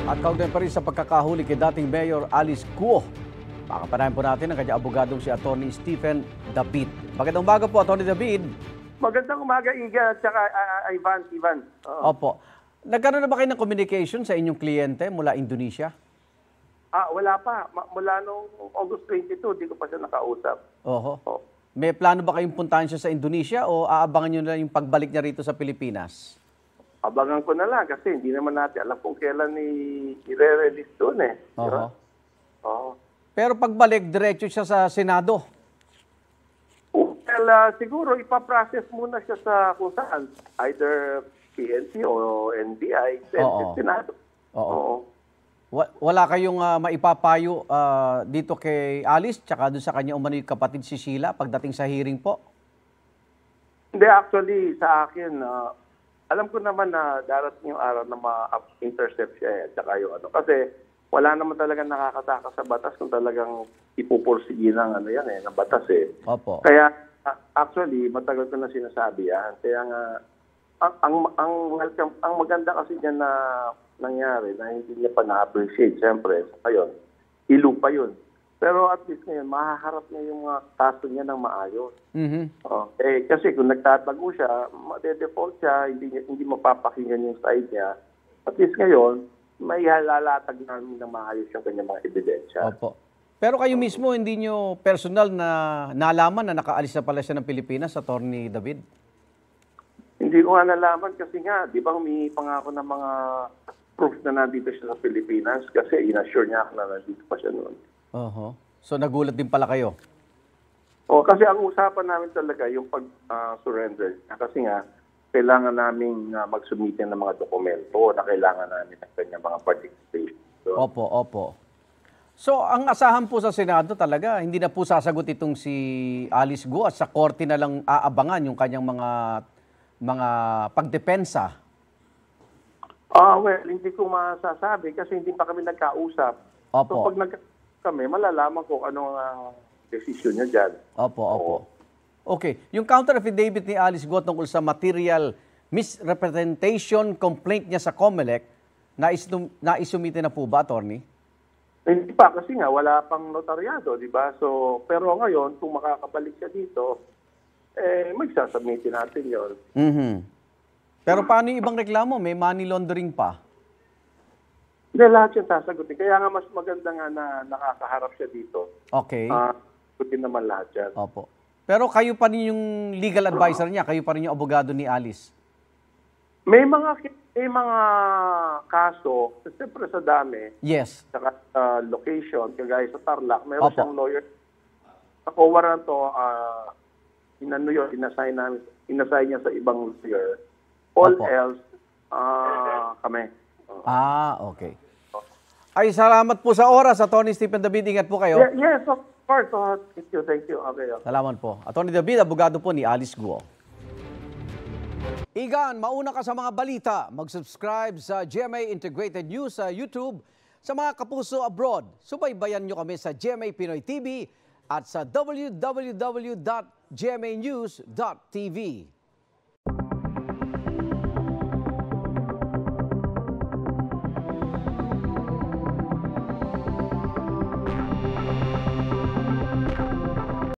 At kaugnay pa rin sa pagkakahuli kay dating Mayor Alice Guo. Pakapanayan po natin ang kanyang abogadong si Atty. Stephen David. Magandang umaga po, Atty. David. Magandang umaga, Iga, at saka Ivan. Opo. Nagkaroon na ba kayo ng communication sa inyong kliyente mula Indonesia? Wala pa. Mula noong August 22, di ko pa siya nakausap. Oho. May plano ba kayong puntahan siya sa Indonesia o aabangan nyo na yung pagbalik niya rito sa Pilipinas? Abangan ko na lang kasi hindi naman natin alam kung kailan i-re-release doon eh. Oho. Oo. Pero pagbalik, diretso siya sa Senado? Well, siguro ipaprocess muna siya sa kung saan. Either PNP o NBI, Senado. Oo. Wala kayong maipapayo dito kay Alice tsaka doon sa kanya umano'y kapatid si Sheila pagdating sa hearing po? Hindi, actually, sa akin, alam ko naman na darating yung araw na ma-intercept siya tsaka yung ano. Kasi wala naman talaga nakakatakas sa batas kung talagang ipupursige ng ano yan ng batas eh. Opo. Kaya actually, matagal ko na sinasabi yan. Kaya nga, ang maganda kasi dyan na nangyari na hindi niya pa na-appreciate. Siyempre, ngayon, ilo pa yun. Pero at least ngayon, mahaharap niya yung mga kaso niya ng maayos. Mm-hmm. Kasi kung nagtatago siya, made-default siya, hindi mapapakinggan yung side niya. At least ngayon, may halalatag namin ng maayos yung kanyang mga ebidensya. Opo. Pero kayo mismo, hindi nyo personal na nalaman na nakaalis na pala siya ng Pilipinas, Atty. David? Hindi ko nga nalaman kasi nga, di ba humingi pa nga ako ng mga proof na nandito siya sa Pilipinas kasi inassure niya ako na nandito pa siya noon. So nagulat din pala kayo? Kasi ang usapan namin talaga yung pag-surrender. Kasi nga, kailangan namin mag-submit ng mga dokumento na kailangan namin ng kanyang mga participation. Opo. So, ang asahan po sa Senado talaga, hindi na po sasagot itong si Alice Guo at sa korte na lang aabangan yung kanyang mga pagdepensa. Well, hindi ko masasabi kasi hindi pa kami nagkausap. Opo. So, pag nagkausap kami, malalaman ko ano ang desisyon niya dyan. Opo. Okay. Yung counter affidavit ni Alice Guo tungkol sa material misrepresentation complaint niya sa COMELEC, naisumite na po ba, attorney? Hindi pa kasi nga wala pang notaryado, di ba? So, pero ngayon, kung makakabalik siya dito, magsasubmit natin yon. Mm-hmm. Pero paano yung ibang reklamo? May money laundering pa? Hindi, lahat yan sasagutin. Kaya nga mas maganda nga na nakakaharap siya dito. Okay. Sagutin naman lahat yan. Opo. Pero kayo pa rin yung legal advisor niya, kayo pa rin yung abogado ni Alice. May mga kaso, siyempre sa dami. Yes. Saka location, kagaya sa Tarlac, meron Opo. siyang lawyer. Sa COA na to, inassign niya sa ibang lawyer. All Opo. else, kami. Okay. Ay, salamat po sa oras, Atty. Stephen David. Ingat po kayo. Yes, of course. Thank you. Okay. Salamat po. Atty. David, abogado po ni Alice Guo. Igan, mauna ka sa mga balita. Mag-subscribe sa GMA Integrated News sa YouTube. Sa mga kapuso abroad, subaybayan nyo kami sa GMA Pinoy TV at sa www.gmanews.tv.